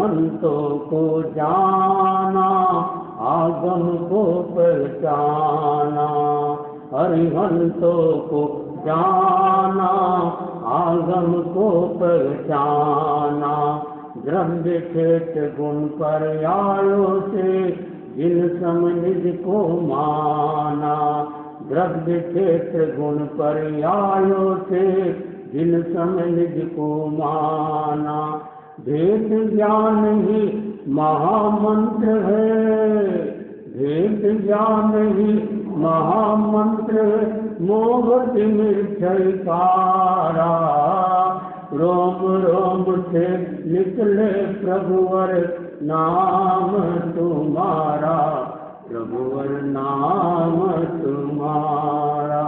संतों को जाना, आगम को पहचाना। हरिहंतों को जाना, आगम को पहचाना। द्रव्य क्षेत्र गुण पर्यायों से जिन सम निज को माना। द्रव्य क्षेत्र गुण पर्यायों से जिन सम निज को माना। भेद ज्ञान ही महामंत्र है, भेद ज्ञान ही महामंत्र। मोह मिर्छयकारा, रोम रोम से निकले प्रभुवर नाम तुम्हारा, प्रभुवर नाम तुम्हारा।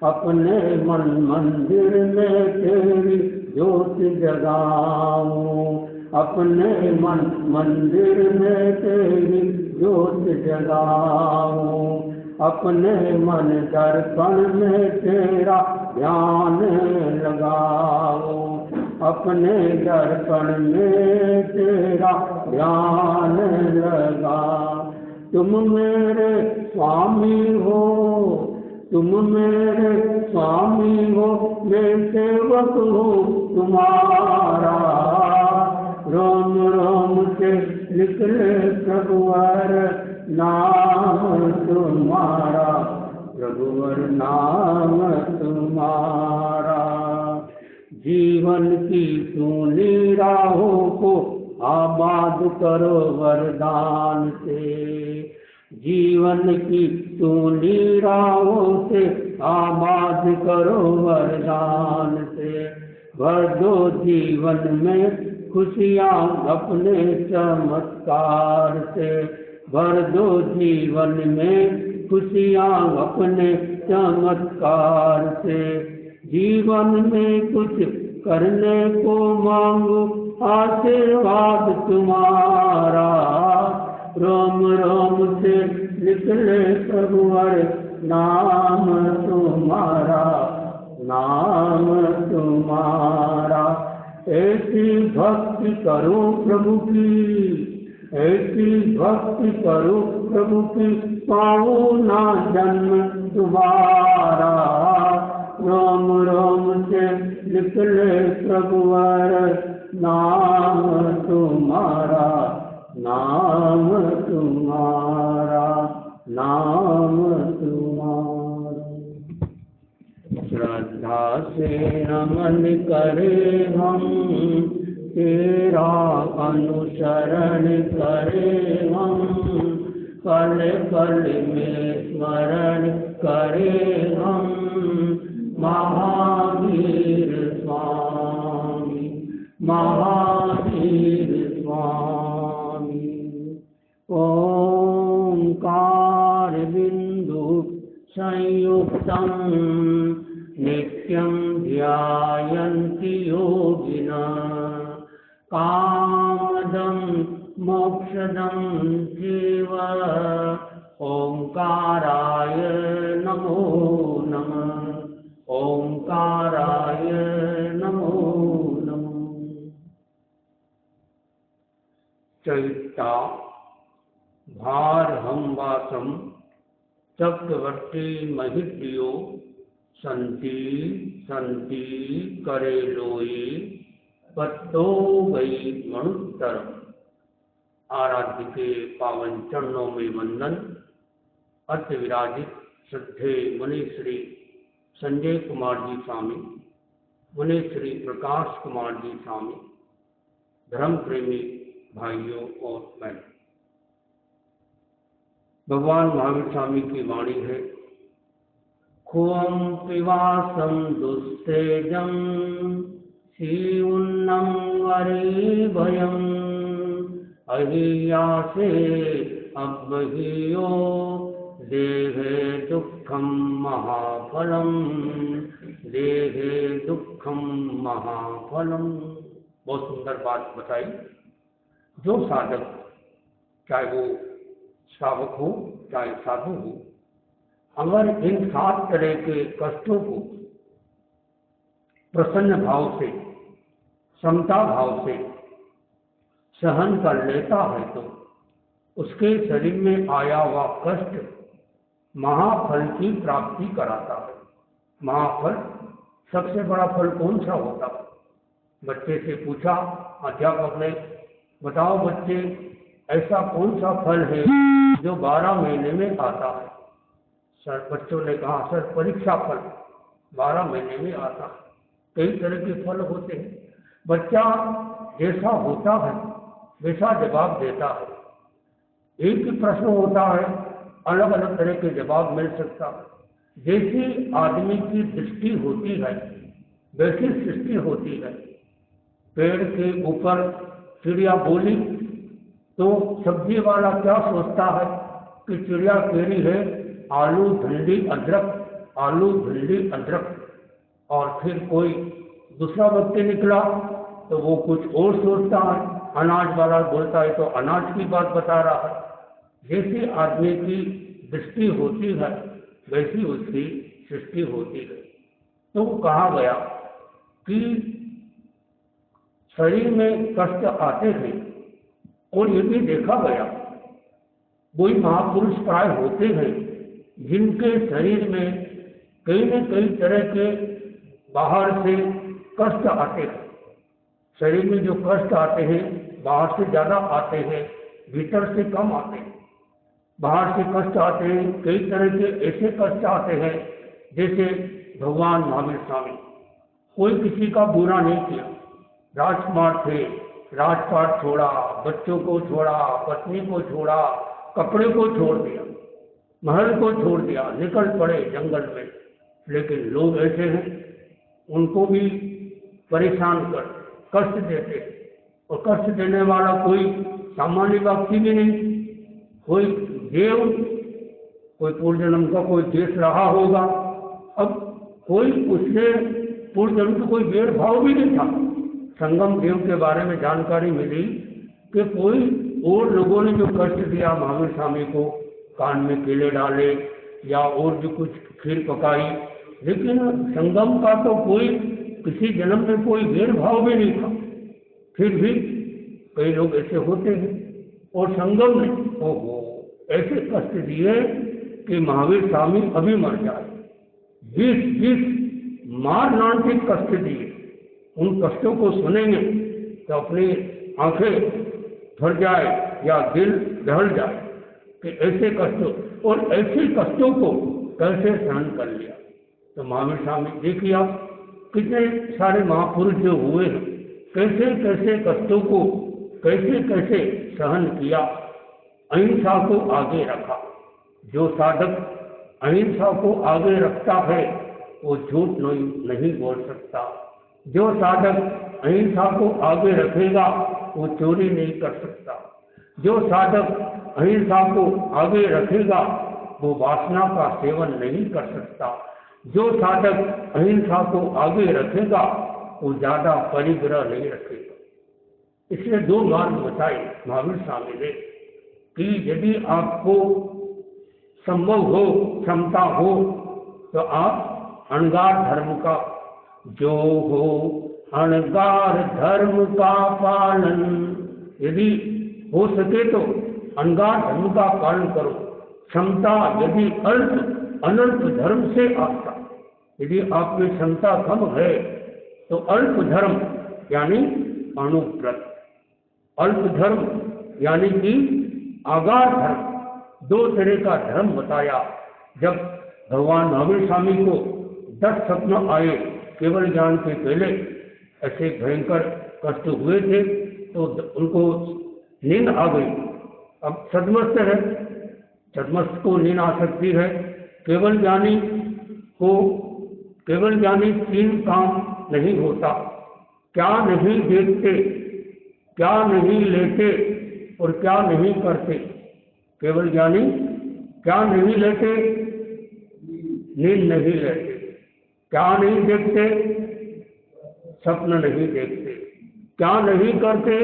अपने मन मंदिर में तेरी ज्योति जगाऊं, अपने मन मंदिर में तेरी ज्योति जगाऊं। अपने मन दर्पण में तेरा ध्यान लगाऊं, अपने दर्पण में तेरा ध्यान लगा। तुम मेरे स्वामी हो, तुम मेरे स्वामी हो, मैं सेवक हूँ तुम्हारा। रोम रोम से निकले प्रभुवर नाम तुम्हारा, प्रभुवर नाम तुम्हारा। जीवन की सूनी राहों को आबाद करो वरदान से, जीवन की सूनी राहों से आबाद करो वरदान से। भर दो जीवन में खुशियाँ अपने चमत्कार से, भर दो जीवन में खुशियाँ अपने चमत्कार से। जीवन में कुछ करने को मांगो आशीर्वाद तुम्हारा। रोम रोम से निकले प्रभुवर नाम तुम्हारा, नाम तुम्हारा। ऐसी भक्ति करो प्रभु की, ऐसी भक्ति करो प्रभु की, पाऊं ना जन्म तुम्हारा। रोम रोम से निकले प्रभुवर नाम तुम्हारा, नाम तुम्हारा, नाम तुम्हारा। श्रद्धा से नमन करे हम, तेरा अनुसरण करे हम। पल पल में स्मरण करे हम, महावीर स्वामी, महावीर स्वामी। ओंकार बिंदु संयुक्तम नित्यं ध्यायन्ति योगिनः। कामदं मोक्षदं चैव ओंकाराय नमो नमः, ओंकाराय नमो नमः। चैता भारहंवासं चक्रवर्ती महिप्रियो संति संति करे लोई पत्तो गई मणुत्तरम। आराध्य के पावन चरणों में वंदन। अत्य विराजित श्रद्धे मुनि श्री संजय कुमार जी स्वामी, मुनि श्री प्रकाश कुमार जी स्वामी, धर्म प्रेमी भाइयों और बहनों, भगवान महावीर स्वामी की वाणी है। खोम पिवासम दुस्तेजम शिवन्नम वरे भयम। अहियासे अब्बहियो देहे दुःखम महाफलम, देहे दुःखम महाफलम। बहुत सुंदर बात बताई। जो साधक, चाहे वो श्रावक हो चाहे साधु हो, अगर इन 7 तरह के कष्टों को प्रसन्न भाव से, समता भाव से सहन कर लेता है तो उसके शरीर में आया हुआ कष्ट महाफल की प्राप्ति कराता है। महाफल, सबसे बड़ा फल कौन सा होता है? बच्चे से पूछा अध्यापक ने, बताओ बच्चे, ऐसा कौन सा फल है जो 12 महीने में आता है? सर, बच्चों ने कहा, सर परीक्षा फल 12 महीने में आता है। कई तरह के फल होते हैं। बच्चा जैसा होता है वैसा जवाब देता है। एक ही प्रश्न होता है, अलग अलग तरह के जवाब मिल सकता है। जैसी आदमी की दृष्टि होती है वैसी सृष्टि होती है। पेड़ के ऊपर चिड़िया बोली तो सब्जी वाला क्या सोचता है कि चिड़िया कह रही है आलू भिंडी अदरक, आलू भिंडी अदरक। और फिर कोई दूसरा व्यक्ति निकला तो वो कुछ और सोचता है। अनाज वाला बोलता है तो अनाज की बात बता रहा है। जैसी आदमी की दृष्टि होती है वैसी उसकी सृष्टि होती है। तो कहा गया कि शरीर में कष्ट आते हैं और ये भी देखा गया कोई महापुरुष प्राय होते हैं जिनके शरीर में कई न कई तरह के बाहर से कष्ट आते हैं। शरीर में जो कष्ट आते हैं बाहर से ज़्यादा आते हैं, भीतर से कम आते हैं। बाहर से कष्ट आते हैं, कई तरह के ऐसे कष्ट आते हैं जैसे भगवान महावीर स्वामी, कोई किसी का बुरा नहीं किया, राजकुमार थे, राजपाट छोड़ा, बच्चों को छोड़ा, पत्नी को छोड़ा, कपड़े को छोड़ दिया, महल को छोड़ दिया, निकल पड़े जंगल में। लेकिन लोग ऐसे हैं, उनको भी परेशान कर कष्ट देते हैं। और कष्ट देने वाला कोई सामान्य व्यक्ति भी नहीं, कोई देव, कोई पूर्व जन्म का कोई देश रहा होगा। अब कोई उससे पूर्व जन्म का कोई भेदभाव भी नहीं था। संगम देव के बारे में जानकारी मिली कि कोई और लोगों ने जो कष्ट दिया महावीर स्वामी को, कान में केले डाले या और भी कुछ खीर पकाई, लेकिन संगम का तो कोई किसी जन्म में कोई भेदभाव भी नहीं था। फिर भी कई लोग ऐसे होते हैं। और संगम ने ओहो ऐसे कष्ट दिए कि महावीर स्वामी अभी मर जाए। 20 मारणांतिक कष्ट दिए। उन कष्टों को सुनेंगे तो अपनी आंखें भर जाए या दिल दहल जाए कि ऐसे कष्टों, और ऐसे कष्टों को कैसे सहन कर लिया। तो महावीर स्वामी देखिए आप, कितने सारे महापुरुष जो हुए हैं, कैसे कैसे कष्टों को कैसे कैसे सहन किया, अहिंसा को आगे रखा। जो साधक अहिंसा को आगे रखता है वो झूठ नहीं बोल सकता। जो साधक अहिंसा को आगे रखेगा वो चोरी नहीं कर सकता। जो साधक अहिंसा को आगे रखेगा वो वासना का सेवन नहीं कर सकता। जो साधक अहिंसा को आगे रखेगा वो ज्यादा परिग्रह नहीं रखेगा। इसलिए 2 मार्ग बताए महावीर स्वामी ने कि यदि आपको संभव हो, क्षमता हो, तो आप अणगार धर्म का, जो हो अणगार धर्म का पालन, यदि हो सके तो अणगार धर्म का पालन करो। क्षमता यदि अनल्प धर्म से आस्था, यदि आपकी क्षमता कम है तो अल्प धर्म यानी अणुव्रत, अल्प धर्म यानी कि आगार धर्म। 2 तरह का धर्म बताया। जब भगवान महावीर स्वामी को 10 सपने आए केवल ज्ञान के पहले, ऐसे भयंकर कष्ट हुए थे तो उनको नींद आ गई। अब सदमस्त है, सदमस्त को नींद आ सकती है। केवल ज्ञानी 3 काम नहीं होता, क्या नहीं देखते, क्या नहीं लेते और क्या नहीं करते। केवल ज्ञानी क्या नहीं लेते, नींद नहीं लेते, क्या नहीं देखते, स्वप्न नहीं देखते, क्या नहीं करते,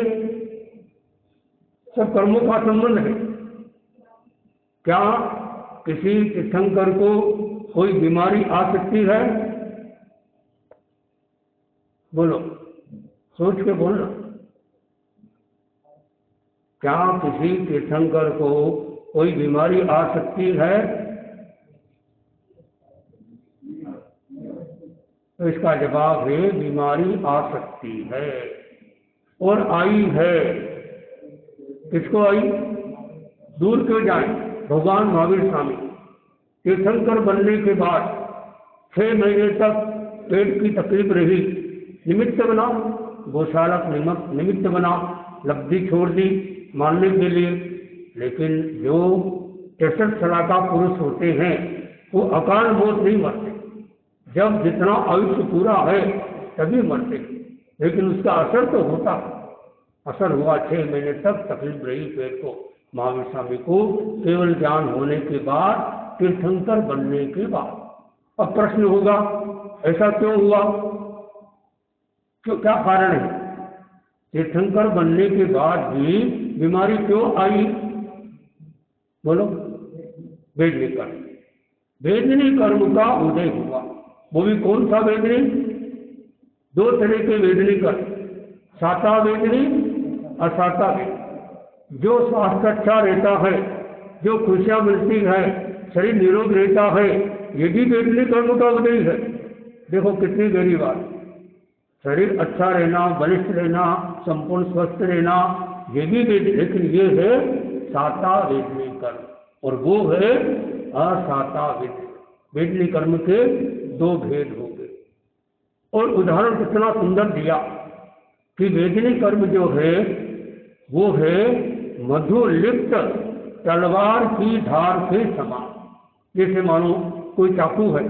सब कर्मों का संबंध है। क्या किसी तीर्थंकर को कोई बीमारी आ सकती है? बोलो, सोच के बोलना। क्या किसी तीर्थंकर को कोई बीमारी आ सकती है? तो इसका जवाब है बीमारी आ सकती है, और आई है। किसको आई? दूर क्यों जाए? भगवान महावीर स्वामी तीर्थंकर बनने के बाद 6 महीने तक पेट की तकलीफ रही, निमित्त बना, गौशाला निमित्त बना, लब्धि छोड़ दी मानने के लिए। लेकिन जो 63 साल का पुरुष होते हैं वो अकाल मौत नहीं मरते, जब जितना आयुष्य पूरा है तभी मरते, लेकिन उसका असर तो होता। असर हुआ 6 महीने तक तकलीफ रही पेट को महावीर स्वामी को, केवल ज्ञान होने के बाद, तीर्थंकर बनने के बाद। अब प्रश्न होगा ऐसा क्यों हुआ, क्यों, क्या कारण है? तीर्थंकर बनने के बाद भी बीमारी क्यों आई? बोलो। वेदनी कर्म, वेदनी कर्म का उदय हुआ। वो भी कौन सा वेदनी? 2 तरह के वेदनी कर्म, साता वेदनी, असाता वेदनी। जो स्वास्थ्य अच्छा रहता है, जो खुशियां मिलती है, शरीर निरोग रहता है, ये भी वेदनी कर्म का उदय है। देखो कितनी गहरी बात। शरीर अच्छा रहना, बलिष्ठ रहना, संपूर्ण स्वस्थ रहना, ये भी लेकिन ये है साता वेदनी कर्म, और वो है असाता वेदनी। वेदनी कर्म के 2 भेद हो गए। और उदाहरण कितना सुंदर दिया कि वेदनी कर्म जो है वो है मधु लिप्त तलवार की धार के समान। जैसे मानो कोई चाकू है,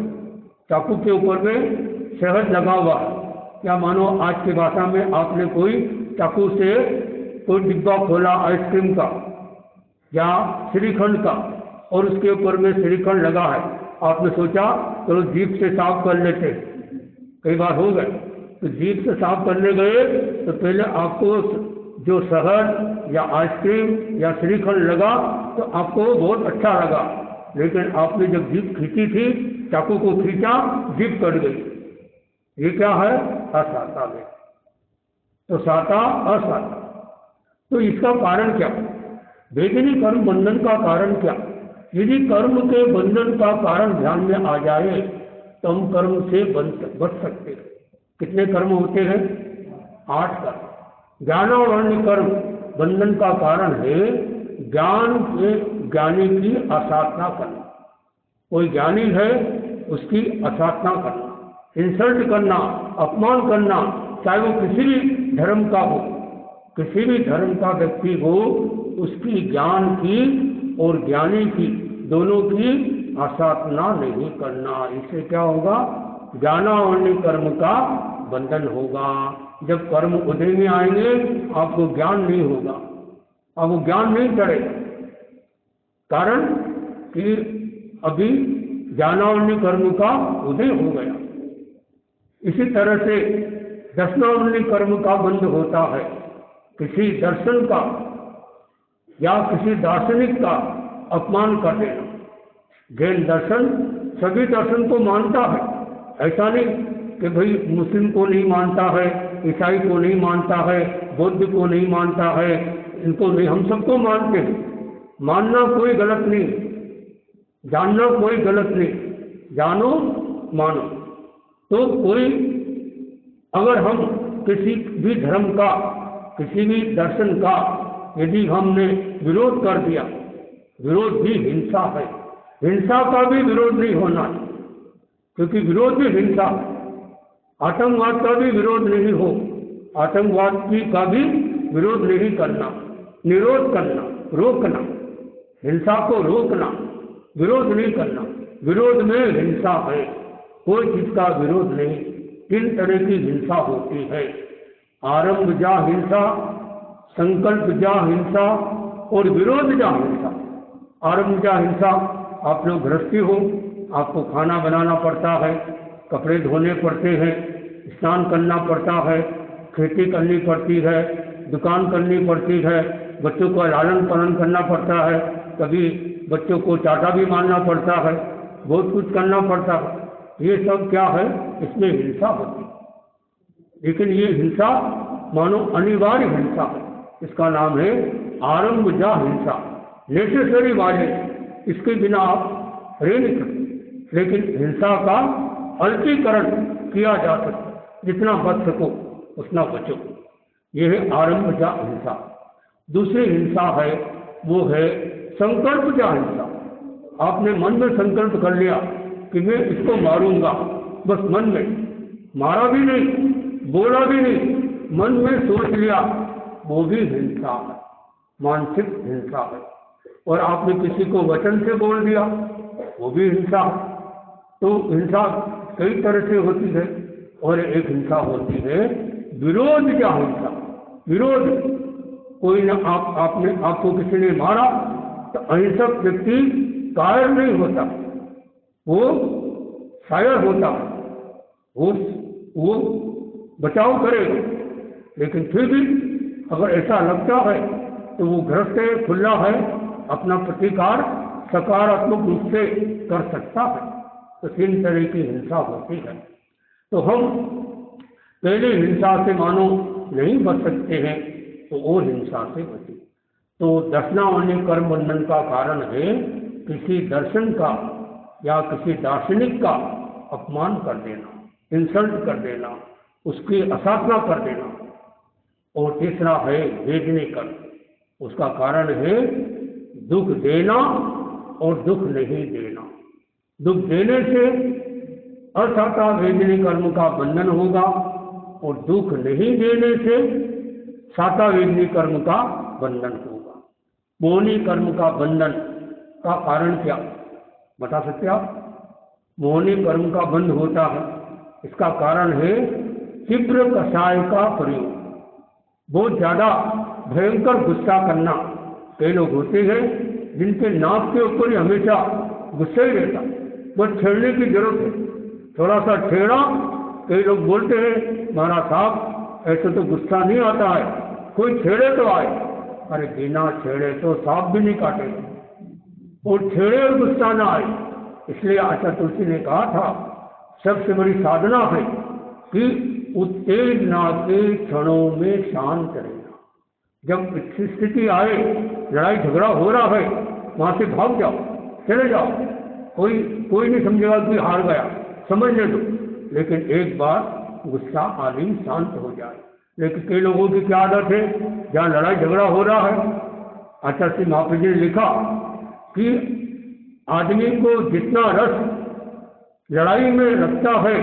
चाकू के ऊपर में शहद लगा हुआ है, या मानो आज की भाषा में आपने कोई चाकू से कोई डिब्बा खोला आइसक्रीम का या श्रीखंड का, और उसके ऊपर में श्रीखंड लगा है, आपने सोचा चलो जीभ से साफ कर लेते, कई बार हो गए, तो जीभ से साफ करने गए तो पहले आपको जो शहद या आइसक्रीम या श्रीखंड लगा तो आपको बहुत अच्छा लगा, लेकिन आपने जब जीभ खींची थी, चाकू को खींचा, जीभ कट गई। ये क्या है? असाता में। तो साता असाता, तो इसका कारण क्या? वेदनी कर्म बंधन का कारण क्या? यदि कर्म के बंधन का कारण ध्यान में आ जाए तो हम कर्म से बच सकते हैं। कितने कर्म होते हैं? 8 कर्म। ज्ञानावर्ण कर्म बंधन का कारण है ज्ञान के ज्ञानी की असाधना करना। कोई ज्ञानी है उसकी असाधना करना, इंसल्ट करना, अपमान करना, चाहे वो किसी भी धर्म का हो, किसी भी धर्म का व्यक्ति हो, उसकी ज्ञान की और ज्ञानी की दोनों की असाधना नहीं करना। इससे क्या होगा? ज्ञानावर्ण कर्म का बंधन होगा। जब कर्म उदय में आएंगे आपको ज्ञान नहीं होगा, आपको ज्ञान नहीं चढ़ेगा, कारण कि अभी ज्ञानावर्ण कर्म का उदय हो गया। इसी तरह से दर्शनावर्ण कर्म का बंध होता है। किसी दर्शन का या किसी दार्शनिक का अपमान कर देना। जैन दर्शन सभी दर्शन को मानता है, ऐसा नहीं कि भाई मुस्लिम को नहीं मानता है, ईसाई को नहीं मानता है, बौद्ध को नहीं मानता है, इनको नहीं, हम सबको मानते हैं। मानना कोई गलत नहीं, जानना कोई गलत नहीं, जानो मानो। तो कोई अगर हम किसी भी धर्म का, किसी भी दर्शन का यदि हमने विरोध कर दिया, विरोध भी हिंसा है, हिंसा का भी विरोध नहीं होना, क्योंकि विरोध भी हिंसा है। आतंकवाद का भी विरोध नहीं हो, आतंकवाद की का भी विरोध नहीं करना, निरोध करना, रोकना, हिंसा को रोकना, विरोध नहीं करना। विरोध में हिंसा है, कोई चीज का विरोध नहीं। 3 तरह की हिंसा होती है, आरंभ जा हिंसा, संकल्प जा हिंसा और विरोध जा हिंसा। आरंभ जा हिंसा, आप लोग गृहस्थी हो, आपको खाना बनाना पड़ता है, कपड़े धोने पड़ते हैं, स्नान करना पड़ता है, खेती करनी पड़ती है, दुकान करनी पड़ती है, बच्चों को लालन पालन करना पड़ता है, कभी बच्चों को चाटा भी मारना पड़ता है, बहुत कुछ करना पड़ता है। ये सब क्या है? इसमें हिंसा होती है। लेकिन ये हिंसा मानो अनिवार्य हिंसा है, इसका नाम है आरंभजा हिंसा, नेसेसरी वायलेंस। इसके बिना आप रह नहीं सकते, लेकिन हिंसा का अल्पीकरण किया जा सकता, जितना बच सको उतना बचो। यह है आरंभजा हिंसा। दूसरी हिंसा है वो है संकल्पजा हिंसा। आपने मन में संकल्प कर लिया कि मैं इसको मारूंगा, बस मन में, मारा भी नहीं, बोला भी नहीं, मन में सोच लिया, वो भी हिंसा है, मानसिक हिंसा है। और आपने किसी को वचन से बोल दिया, वो भी हिंसा है। तो हिंसा कई तरह से होती है। और एक हिंसा होती है विरोधजा हिंसा। विरोध, कोई न आपको किसी ने मारा तो अहिंसक व्यक्ति कायर नहीं होता, वो शायर होता है, वो बचाव करेगा। लेकिन फिर भी अगर ऐसा लगता है तो वो ग्रस्त है, खुला है, अपना प्रतिकार सकारात्मक रूप से कर सकता है। तो 3 तरह की हिंसा होती है। तो हम पहले हिंसा से मानो नहीं बच सकते हैं तो और हिंसा से बचे। तो दर्शनावली कर्म बंधन का कारण है किसी दर्शन का या किसी दार्शनिक का अपमान कर देना, इंसल्ट कर देना, उसकी असाधना कर देना। और तीसरा है भेजने कर्म, उसका कारण है दुख देना और दुख नहीं देना। दुख देने से असाता भेजने कर्म का बंधन होगा और दुख नहीं देने से साता वेदनी कर्म का बंधन होगा। मोहनी कर्म का बंधन का कारण क्या बता सकते आप? मोहनी कर्म का बंध होता है, इसका कारण है तीव्र कषाय का प्रयोग, बहुत ज्यादा भयंकर गुस्सा करना। कई लोग होते हैं जिनके नाक के ऊपर ही हमेशा गुस्सा ही रहता, बस छेड़ने की जरूरत है, थोड़ा सा छेड़ा। कई लोग बोलते हैं महाराज साहब ऐसे तो गुस्सा नहीं आता है, कोई छेड़े तो आए। अरे बिना छेड़े तो सांप भी नहीं काटेगा, और छेड़े और गुस्सा ना आए। इसलिए आचार्य तुलसी ने कहा था सबसे बड़ी साधना है कि उत्तेजना के क्षणों में शांत रहना। जब स्थिति आए, लड़ाई झगड़ा हो रहा है, वहां से भाग जाओ, चले जाओ, कोई नहीं समझेगा कि हार गया, समझने दो। लेकिन एक बार गुस्सा आदमी शांत हो जाए। लेकिन कई लोगों की क्या आदत है, जहाँ लड़ाई झगड़ा हो रहा है, आचार्य श्री महाप्रभु जी ने लिखा कि आदमी को जितना रस लड़ाई में लगता है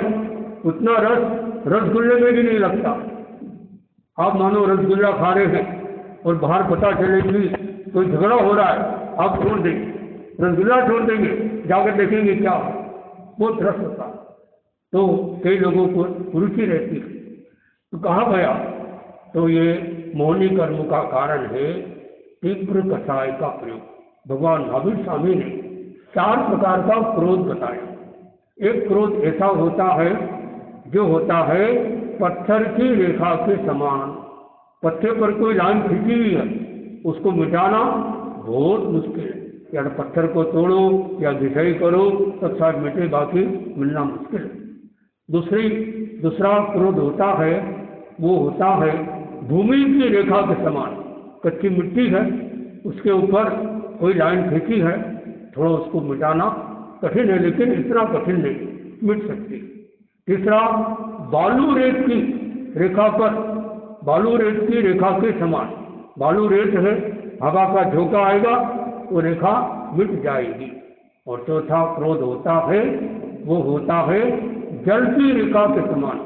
उतना रस रसगुल्ले में भी नहीं लगता। आप मानो रसगुल्ला खा रहे हैं और बाहर पता चले कि कोई झगड़ा हो रहा है, आप छोड़ देंगे, रसगुल्ला छोड़ देंगे, जाकर देखेंगे क्या बहुत रस होता है। तो कई लोगों को रुचि रहती है। तो कहा गया तो ये मोहनी कर्म का कारण है तीव्र कषाय का प्रयोग। भगवान महावीर स्वामी ने 4 प्रकार का क्रोध बताया। एक क्रोध ऐसा होता है जो होता है पत्थर की रेखा के समान। पत्थर पर कोई लाइन खींची हुई है, उसको मिटाना बहुत मुश्किल है। या तो पत्थर को तोड़ो या घिसाई करो तब शायद मिटे, बाकी मिलना मुश्किल है। दूसरा क्रोध होता है वो होता है भूमि की रेखा के समान। कच्ची मिट्टी है, उसके ऊपर कोई लाइन खींची है, थोड़ा उसको मिटाना कठिन है, लेकिन इतना कठिन नहीं, मिट सकती। तीसरा बालू रेत की रेखा पर, बालू रेत की रेखा के समान। बालू रेत है, हवा का झोंका आएगा वो रेखा मिट जाएगी। और चौथा क्रोध होता है वो होता है जल की रेखा के समान।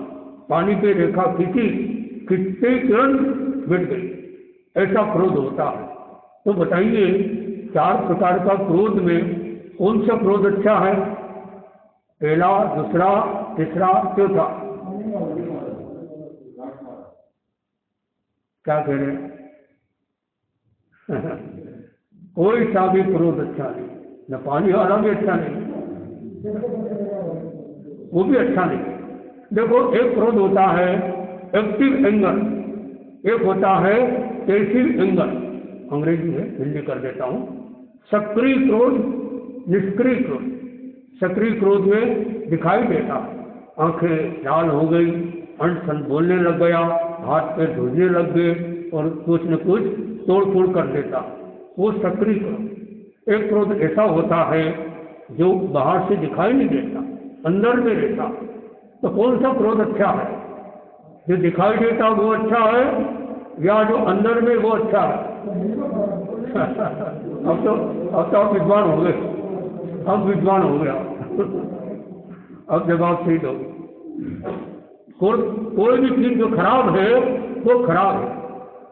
पानी की रेखा खींचते तुरंत मिट गई, ऐसा क्रोध होता है। तो बताइए 4 प्रकार का क्रोध में कौन सा क्रोध अच्छा है? पहला, दूसरा, तीसरा, चौथा? क्या कह रहे हैं? कोई सा भी क्रोध अच्छा नहीं, न पानी वाला भी अच्छा नहीं, वो भी अच्छा नहीं। देखो, एक क्रोध होता है एक्टिव एंगर, एक होता है पैसिव एंगर, अंग्रेजी में हिंदी कर देता हूं। सक्रिय क्रोध, निष्क्रिय क्रोध। सक्रिय क्रोध में दिखाई देता, आंखें लाल हो गई, अनशन बोलने लग गया, हाथ पैर धुलने लग गए, और कुछ न कुछ तोड़ फोड़ कर देता, वो सक्रिय क्रोध। एक क्रोध ऐसा होता है जो बाहर से दिखाई नहीं देता, अंदर में रहता। तो कौन सा क्रोध अच्छा है? जो दिखाई देता वो अच्छा है या जो अंदर में वो अच्छा है? अब तो आप विद्वान हो गए, अब विद्वान हो गया। अब जवाब सही दो। कोई भी चीज जो खराब है वो खराब है।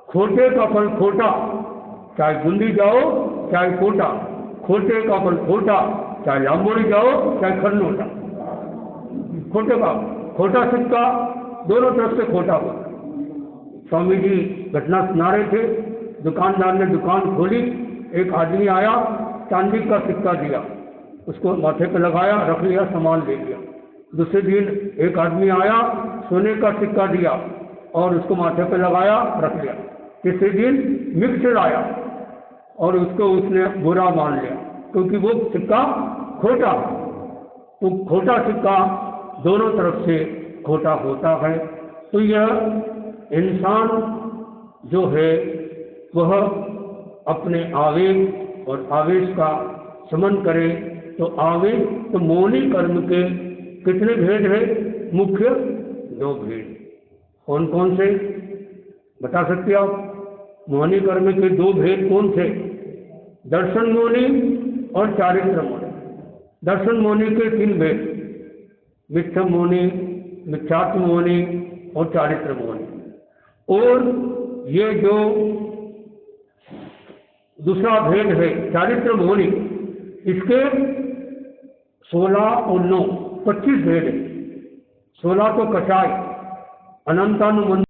खोटे का फल खोटा, चाहे गुंडी जाओ चाहे कोटा। खोटे का फल खोटा, चाहे लांबोड़ी जाओ चाहे खरनोटा। खोटे का खोटा सिक्का दोनों तरफ से खोटा होता। स्वामी जी घटना सुना रहे थे, दुकानदार ने दुकान खोली, एक आदमी आया, चांदी का सिक्का दिया, उसको माथे पे लगाया, रख लिया, सामान ले लिया। दूसरे दिन एक आदमी आया, सोने का सिक्का दिया और उसको माथे पे लगाया, रख लिया। तीसरे दिन मिक्स लाया और उसको उसने बुरा मान लिया क्योंकि वो सिक्का खोटा। तो खोटा सिक्का दोनों तरफ से खोटा होता है। तो यह इंसान जो है वह अपने आवेग और आवेश का शमन करे। तो आवेग तो मौनी कर्म के कितने भेद है? मुख्य 2 भेद। कौन कौन से बता सकते हो आप? मौनी कर्म के 2 भेद कौन थे? दर्शन मौनी और चारित्र मौनी। दर्शन मौनी के 3 भेद, मिथ्या मौनी, मिथ्यात्व मौनी और चारित्र मौनी। और ये जो दूसरा भेद है चारित्र मौनी, इसके 16 और 9 25 भेद है। 16 तो कषाय, अनंतानुबंध